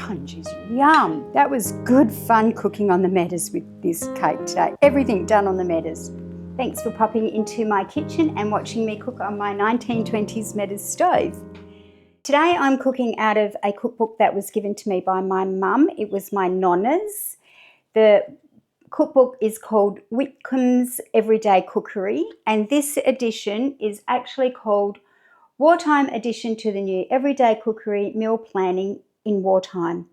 sponge is yum. That was good fun cooking on the Medders with this cake today. Everything done on the Medders. Thanks for popping into my kitchen and watching me cook on my 1920s Medders stove. Today I'm cooking out of a cookbook that was given to me by my mum. It was my Nonna's. The cookbook is called Whitcomb's Everyday Cookery, and this edition is actually called Wartime Addition to the new Everyday Cookery Meal Planning in Wartime.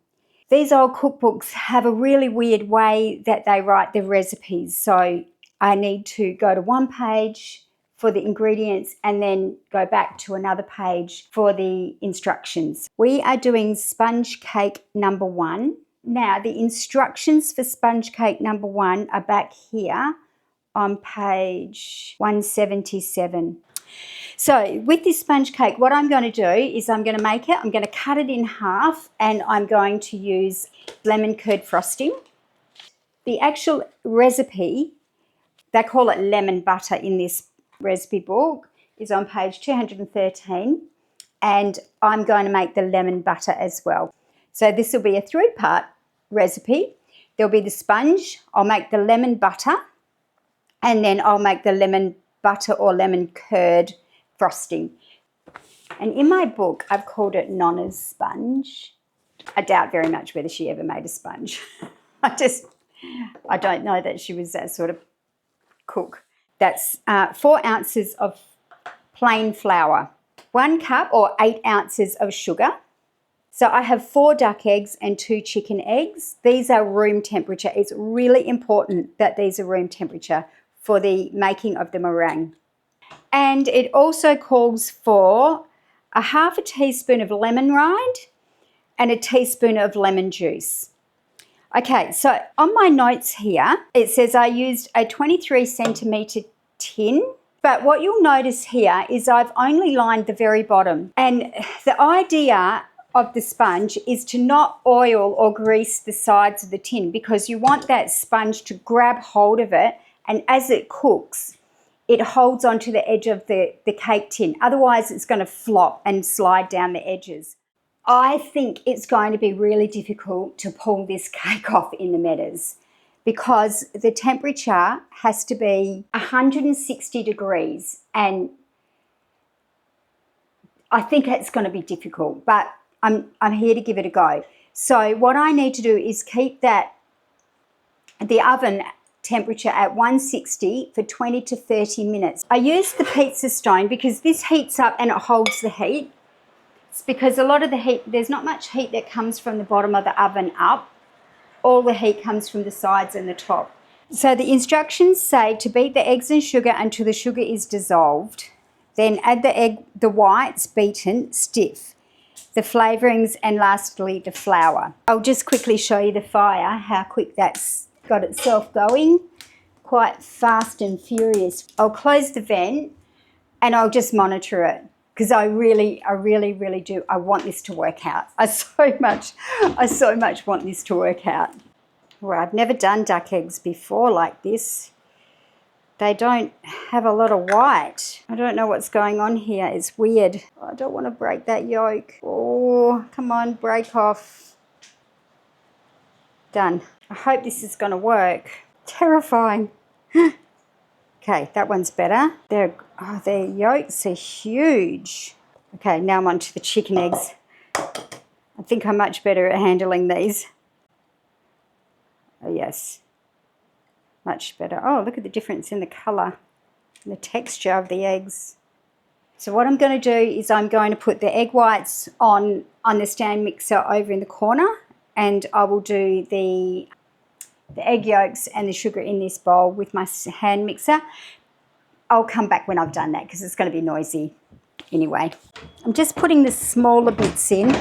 These old cookbooks have a really weird way that they write the recipes, so I need to go to one page for the ingredients and then go back to another page for the instructions. We are doing sponge cake number 1. Now, the instructions for sponge cake number 1 are back here on page 177. So with this sponge cake, what I'm going to do is I'm going to make it, I'm going to cut it in half, and I'm going to use lemon curd frosting. The actual recipe, they call it lemon butter in this recipe book, is on page 213, and I'm going to make the lemon butter as well. So this will be a 3-part recipe. There'll be the sponge, I'll make the lemon butter, and then I'll make the lemon butter or lemon curd frosting. And in my book, I've called it Nonna's sponge. I doubt very much whether she ever made a sponge. I don't know that she was that sort of cook. That's 4 ounces of plain flour, 1 cup or 8 ounces of sugar. So I have 4 duck eggs and 2 chicken eggs. These are room temperature. It's really important that these are room temperature for the making of the meringue. And it also calls for a half a teaspoon of lemon rind and a teaspoon of lemon juice. Okay, so on my notes here, it says I used a 23 centimetre tin, but what you'll notice here is I've only lined the very bottom. And the idea of the sponge is to not oil or grease the sides of the tin, because you want that sponge to grab hold of it, and as it cooks, it holds onto the edge of the cake tin. Otherwise, it's going to flop and slide down the edges. I think it's going to be really difficult to pull this cake off in the Medders, because the temperature has to be 160 degrees, and I think it's going to be difficult, but I'm here to give it a go. So what I need to do is keep the oven temperature at 160 for 20 to 30 minutes. I use the pizza stone because this heats up and it holds the heat. It's because a lot of the heat, there's not much heat that comes from the bottom of the oven up. All the heat comes from the sides and the top. So the instructions say to beat the eggs and sugar until the sugar is dissolved. Then add the whites beaten stiff, the flavourings, and lastly the flour. I'll just quickly show you the fire, how quick that's got itself going, quite fast and furious. I'll close the vent and I'll just monitor it, because I really do. I want this to work out. I so much want this to work out. Well, I've never done duck eggs before like this. They don't have a lot of white. I don't know what's going on here. It's weird. I don't want to break that yolk. Oh, come on, break off. Done. I hope this is going to work. Terrifying. Okay, that one's better. Their yolks are huge. Okay, now I'm on to the chicken eggs. I think I'm much better at handling these. Oh, yes. Much better. Oh, look at the difference in the colour and the texture of the eggs. So what I'm going to do is I'm going to put the egg whites on the stand mixer over in the corner, and I will do the egg yolks and the sugar in this bowl with my hand mixer. I'll come back when I've done that because it's going to be noisy anyway. I'm just putting the smaller bits in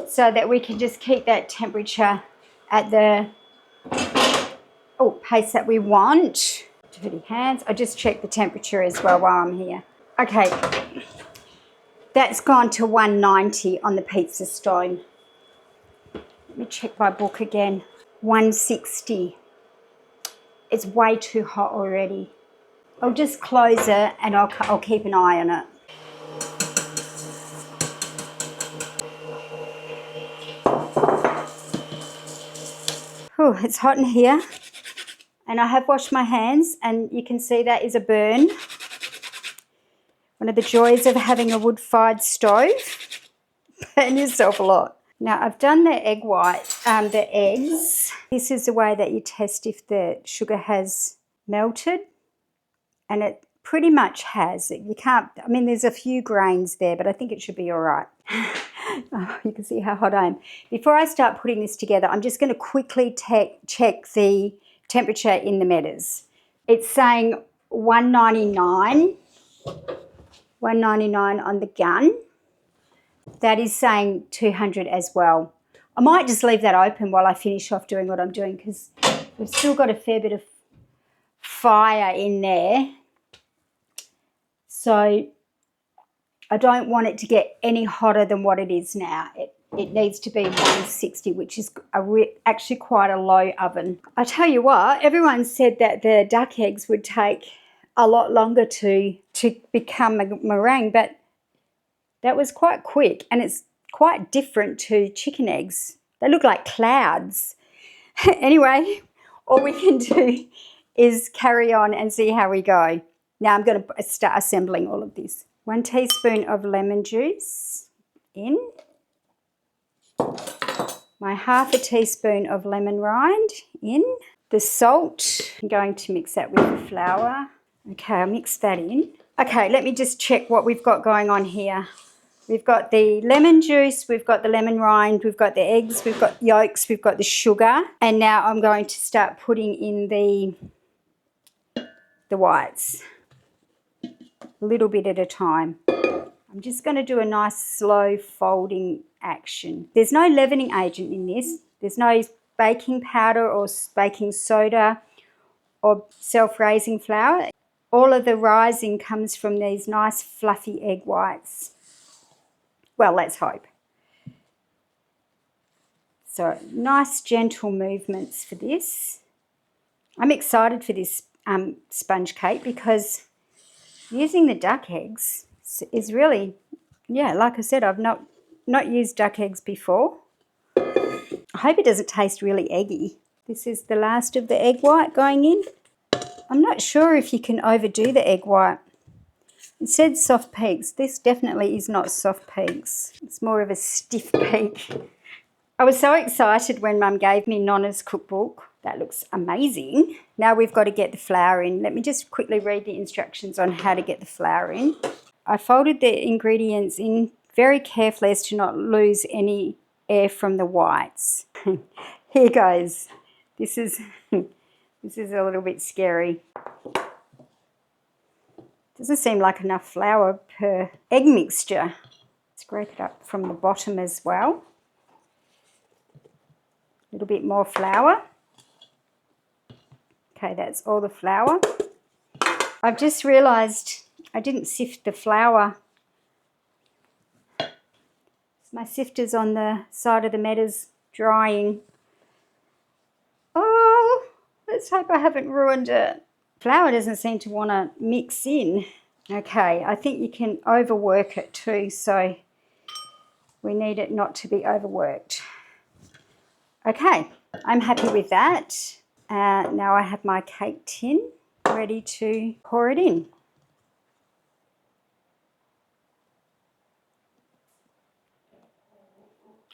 so that we can just keep that temperature at the pace that we want. Dirty hands. I just check the temperature as well while I'm here. Okay, that's gone to 190 on the pizza stone. Let me check my book again. 160. It's way too hot already. I'll just close it and I'll keep an eye on it. Oh, it's hot in here. And I have washed my hands, and you can see that is a burn. One of the joys of having a wood-fired stove. Burn yourself a lot. Now, I've done the egg white, the eggs. This is the way that you test if the sugar has melted. And it pretty much has. You can't, I mean, there's a few grains there, but I think it should be all right. Oh, you can see how hot I am. Before I start putting this together, I'm just going to quickly check the temperature in the Metters. It's saying 199 on the gun. That is saying 200 as well. I might just leave that open while I finish off doing what I'm doing, because we've still got a fair bit of fire in there. So I don't want it to get any hotter than what it is now. It needs to be 160, which is actually quite a low oven. I tell you what, everyone said that the duck eggs would take a lot longer to become a meringue, but that was quite quick, and it's quite different to chicken eggs. They look like clouds. Anyway, all we can do is carry on and see how we go. Now I'm going to start assembling all of this. 1 teaspoon of lemon juice in. My ½ teaspoon of lemon rind in. The salt, I'm going to mix that with the flour. Okay, I'll mix that in. Okay, let me just check what we've got going on here. We've got the lemon juice, we've got the lemon rind, we've got the eggs, we've got yolks, we've got the sugar. And now I'm going to start putting in the whites, a little bit at a time. I'm just going to do a nice slow folding action. There's no leavening agent in this. There's no baking powder or baking soda or self-raising flour. All of the rising comes from these nice fluffy egg whites. Well, let's hope. So nice gentle movements for this. I'm excited for this sponge cake because using the duck eggs is really, yeah, like I said, I've not used duck eggs before. I hope it doesn't taste really eggy. This is the last of the egg white going in. I'm not sure if you can overdo the egg white. It said soft peaks. This definitely is not soft peaks. It's more of a stiff peak. I was so excited when Mum gave me Nonna's cookbook. That looks amazing. Now we've got to get the flour in. Let me just quickly read the instructions on how to get the flour in. I folded the ingredients in very carefully as to not lose any air from the whites. Here goes. This is a little bit scary. Doesn't seem like enough flour per egg mixture. Scrape it up from the bottom as well. A little bit more flour. Okay, that's all the flour. I've just realised I didn't sift the flour. My sifter's on the side of the Metters drying. Oh, let's hope I haven't ruined it. Flour doesn't seem to want to mix in. Okay, I think you can overwork it too, so we need it not to be overworked. Okay, I'm happy with that. Now I have my cake tin ready to pour it in.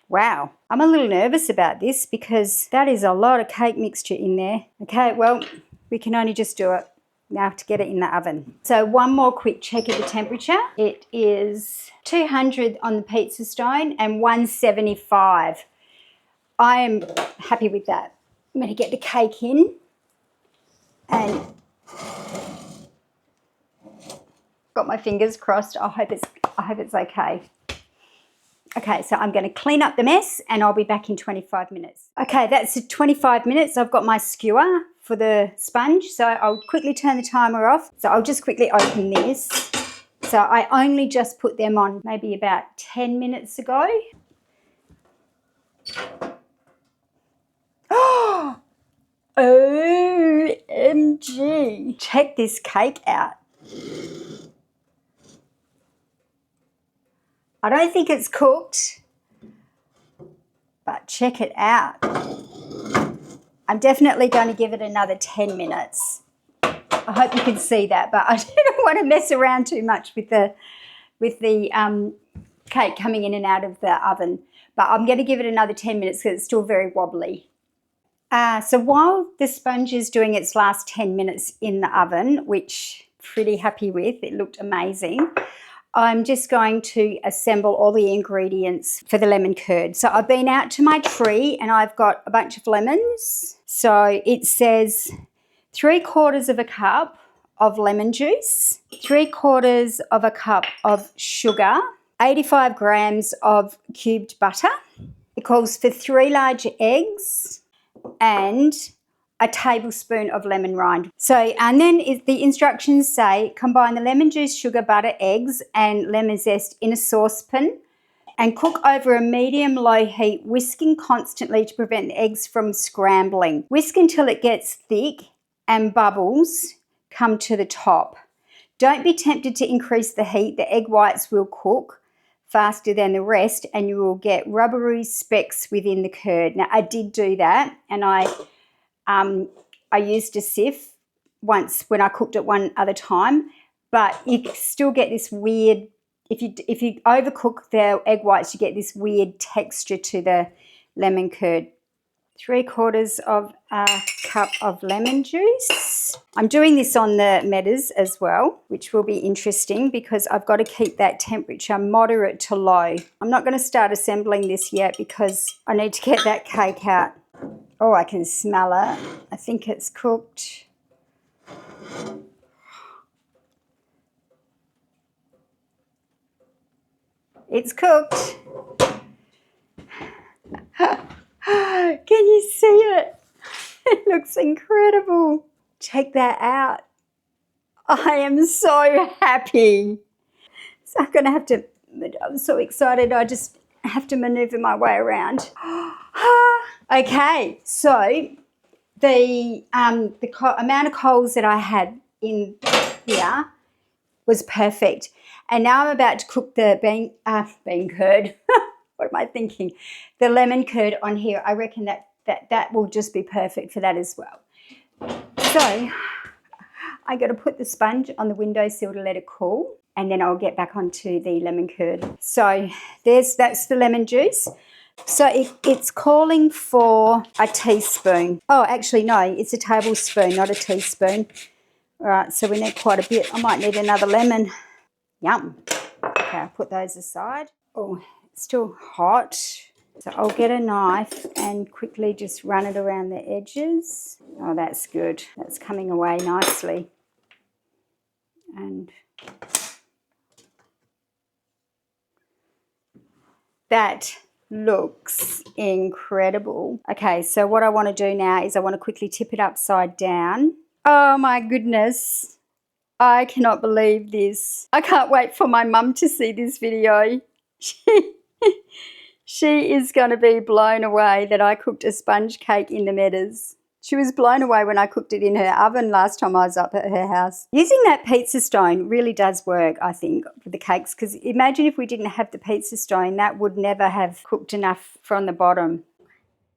Wow, I'm a little nervous about this because that is a lot of cake mixture in there. Okay, well, we can only just do it. Now to get it in the oven. So one more quick check of the temperature. It is 200 on the pizza stone and 175. I am happy with that. I'm going to get the cake in and got my fingers crossed. I hope it's okay. Okay, so I'm going to clean up the mess and I'll be back in 25 minutes. Okay, that's 25 minutes. I've got my skewer for the sponge, so I'll quickly turn the timer off. So I'll just quickly open this. So I only just put them on maybe about 10 minutes ago. Oh, OMG. Check this cake out. I don't think it's cooked, but check it out. I'm definitely going to give it another 10 minutes. I hope you can see that, but I don't want to mess around too much with the cake coming in and out of the oven. But I'm going to give it another 10 minutes because it's still very wobbly. So while the sponge is doing its last 10 minutes in the oven, which I'm pretty happy with, it looked amazing, I'm just going to assemble all the ingredients for the lemon curd. So I've been out to my tree and I've got a bunch of lemons. So it says 3/4 of a cup of lemon juice, 3/4 of a cup of sugar, 85 grams of cubed butter. It calls for 3 large eggs and a tablespoon of lemon rind. So, and then the instructions say combine the lemon juice, sugar, butter, eggs and lemon zest in a saucepan and cook over a medium-low heat, whisking constantly to prevent the eggs from scrambling. Whisk until it gets thick and bubbles come to the top. Don't be tempted to increase the heat. The egg whites will cook faster than the rest and you will get rubbery specks within the curd. Now, I did do that and I used a sieve once when I cooked it one other time, but you still get this weird, if you overcook the egg whites, you get this weird texture to the lemon curd. 3/4 of a cup of lemon juice. I'm doing this on the Medders as well, which will be interesting because I've got to keep that temperature moderate to low. I'm not going to start assembling this yet because I need to get that cake out. Oh, I can smell it. I think it's cooked. It's cooked. Can you see it? It looks incredible. Check that out. I am so happy. So I'm going to have to, I'm so excited. I just have to maneuver my way around. Okay, so the amount of coals that I had in here was perfect. And now I'm about to cook the bean curd. What am I thinking? The lemon curd on here. I reckon that will just be perfect for that as well. So I got to put the sponge on the windowsill to let it cool, and then I'll get back onto the lemon curd. So that's the lemon juice. So it's calling for a teaspoon. Oh, actually no, it's a tablespoon, not a teaspoon. All right, so we need quite a bit. I might need another lemon. Yum. Okay, I'll put those aside. Oh, it's still hot. So I'll get a knife and quickly just run it around the edges. Oh, that's good. That's coming away nicely. And that looks incredible. Okay, so what I want to do now is I want to quickly tip it upside down. Oh my goodness. I cannot believe this. I can't wait for my mum to see this video. She is going to be blown away that I cooked a sponge cake in the Medders. She was blown away when I cooked it in her oven last time I was up at her house. Using that pizza stone really does work, I think, for the cakes, because imagine if we didn't have the pizza stone, that would never have cooked enough from the bottom.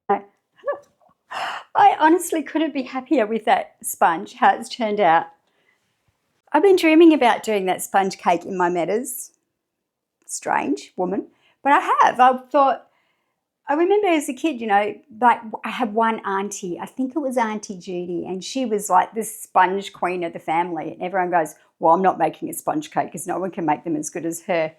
I honestly couldn't be happier with that sponge, how it's turned out. I've been dreaming about doing that sponge cake in my Medders. Strange woman. But I have. I remember as a kid, you know, like I had one auntie, I think it was Auntie Judy, and she was like the sponge queen of the family. And everyone goes, well, I'm not making a sponge cake because no one can make them as good as her.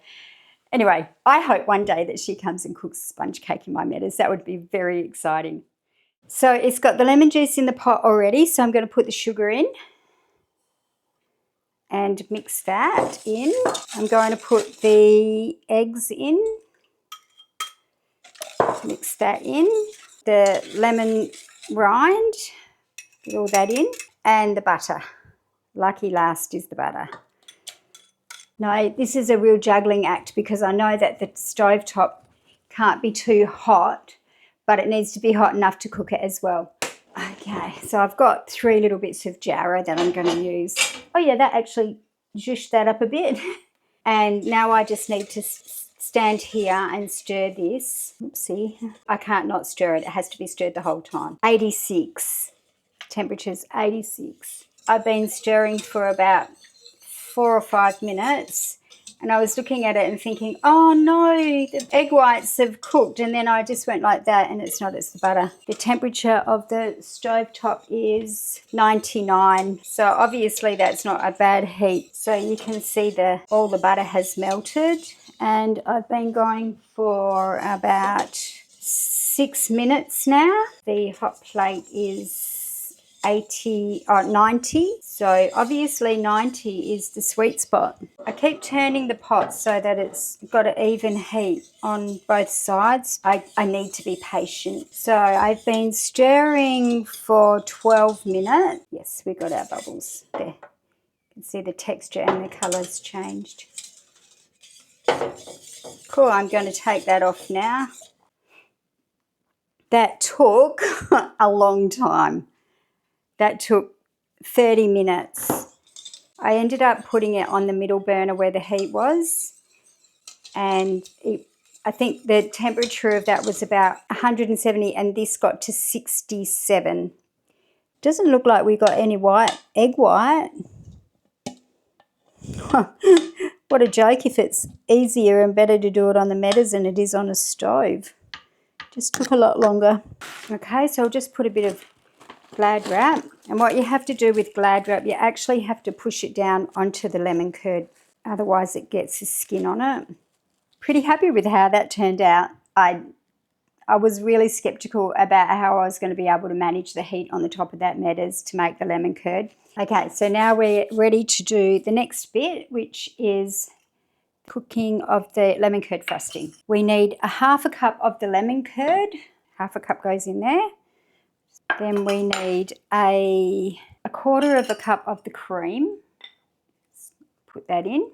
Anyway, I hope one day that she comes and cooks a sponge cake in my Medders. That would be very exciting. So it's got the lemon juice in the pot already, so I'm going to put the sugar in and mix that in. I'm going to put the eggs in. Mix that in, the lemon rind, put all that in, and the butter. Lucky last is the butter. No, this is a real juggling act because I know that the stovetop can't be too hot, but it needs to be hot enough to cook it as well. Okay, so I've got 3 little bits of jarrah that I'm going to use. Oh yeah, that actually zhushed that up a bit. And now I just need to stand here and stir this. Oopsie, I can't not stir it. It has to be stirred the whole time. 86. Temperature's 86. I've been stirring for about 4 or 5 minutes, and I was looking at it and thinking, oh no, the egg whites have cooked, and then I just went like that, and it's not, it's the butter. The temperature of the stovetop is 99, so obviously that's not a bad heat. So you can see all the butter has melted, and I've been going for about 6 minutes now. The hot plate is 90, so obviously 90 is the sweet spot. I keep turning the pot so that it's got an even heat on both sides. I need to be patient. So I've been stirring for 12 minutes. Yes, we got our bubbles there. You can see the texture and the colours changed. Cool, I'm going to take that off now. That took a long time. That took 30 minutes. I ended up putting it on the middle burner where the heat was, and I think the temperature of that was about 170, and this got to 67. Doesn't look like we got any egg white. What a joke if it's easier and better to do it on the Metas than it is on a stove. Just took a lot longer. Okay, so I'll just put a bit of Glad wrap, and what you have to do with Glad wrap, you actually have to push it down onto the lemon curd, otherwise it gets the skin on it. Pretty happy with how that turned out. I was really skeptical about how I was going to be able to manage the heat on the top of that Metas to make the lemon curd. Okay, so now we're ready to do the next bit, which is cooking of the lemon curd frosting. We need a half a cup of the lemon curd. Half a cup goes in there. Then we need a quarter of a cup of the cream. Let's put that in.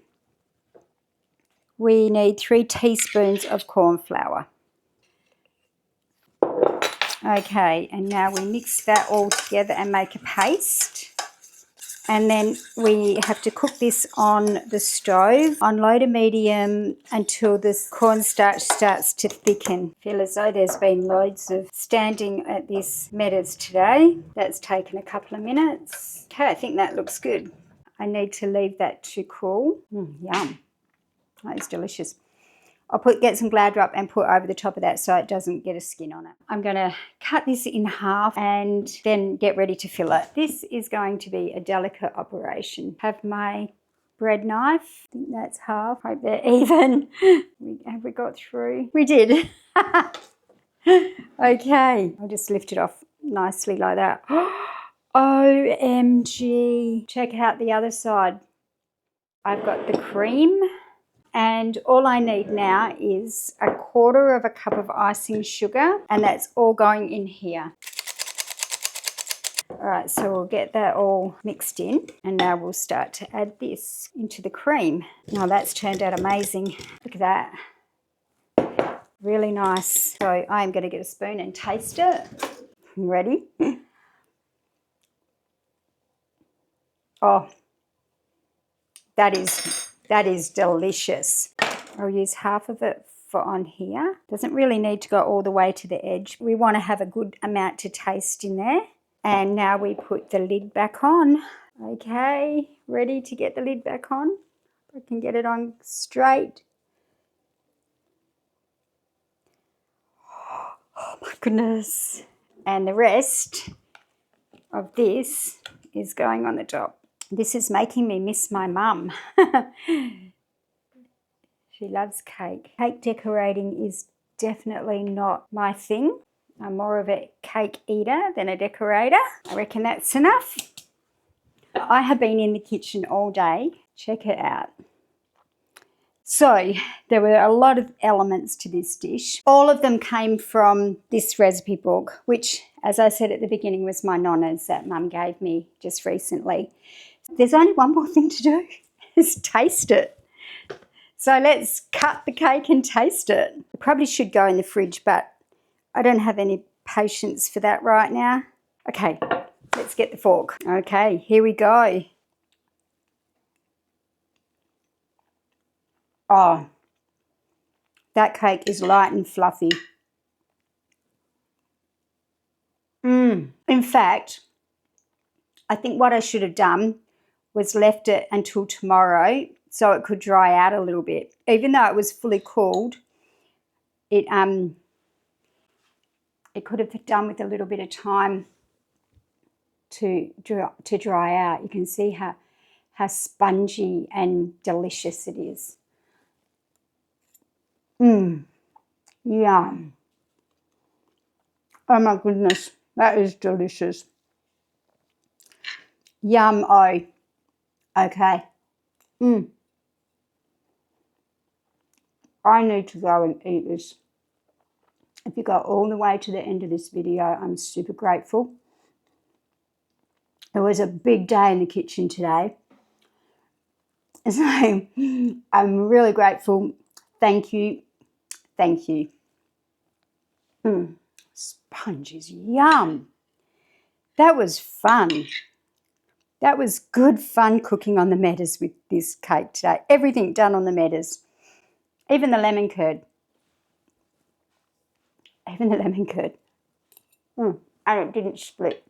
We need 3 teaspoons of corn flour. Okay, and now we mix that all together and make a paste. And then we have to cook this on the stove on low to medium until this cornstarch starts to thicken. I feel as though there's been loads of standing at this Metas today. That's taken a couple of minutes. Okay, I think that looks good. I need to leave that to cool. Yum. That is delicious. I'll get some Glad wrap and put over the top of that so it doesn't get a skin on it. I'm going to cut this in half and then get ready to fill it. This is going to be a delicate operation. Have my bread knife. I think that's half. Hope they're even. Have we got through? We did. Okay, I'll just lift it off nicely like that. OMG. Check out the other side. I've got the cream. And all I need now is a quarter of a cup of icing sugar, and that's all going in here. All right, so we'll get that all mixed in, and now we'll start to add this into the cream. Now that's turned out amazing. Look at that. Really nice. So I'm going to get a spoon and taste it. Ready? Oh, that is delicious. I'll use half of it for on here. Doesn't really need to go all the way to the edge. We want to have a good amount to taste in there. And now we put the lid back on. Okay, ready to get the lid back on. I can get it on straight. Oh my goodness. And the rest of this is going on the top. This is making me miss my mum. She loves cake. Cake decorating is definitely not my thing. I'm more of a cake eater than a decorator. I reckon that's enough. I have been in the kitchen all day. Check it out. So there were a lot of elements to this dish. All of them came from this recipe book, which, as I said at the beginning, was my nonna's that Mum gave me just recently. There's only one more thing to do, is taste it. So let's cut the cake and taste it. It probably should go in the fridge, but I don't have any patience for that right now. Okay, let's get the fork. Okay, here we go. Oh, That cake is light and fluffy. In fact, I think what I should have done was left it until tomorrow so it could dry out a little bit. Even though it was fully cooled, it could have done with a little bit of time to dry out. You can see how spongy and delicious it is. Yum. Oh my goodness, that is delicious. Yum, oh. Okay. I need to go and eat this. If you got all the way to the end of this video, I'm super grateful. It was a big day in the kitchen today. So I'm really grateful. Thank you. Thank you. Sponges, yum. That was fun. That was good fun cooking on the Meadows with this cake today. Everything done on the Meadows. Even the lemon curd. Even the lemon curd. And it didn't split.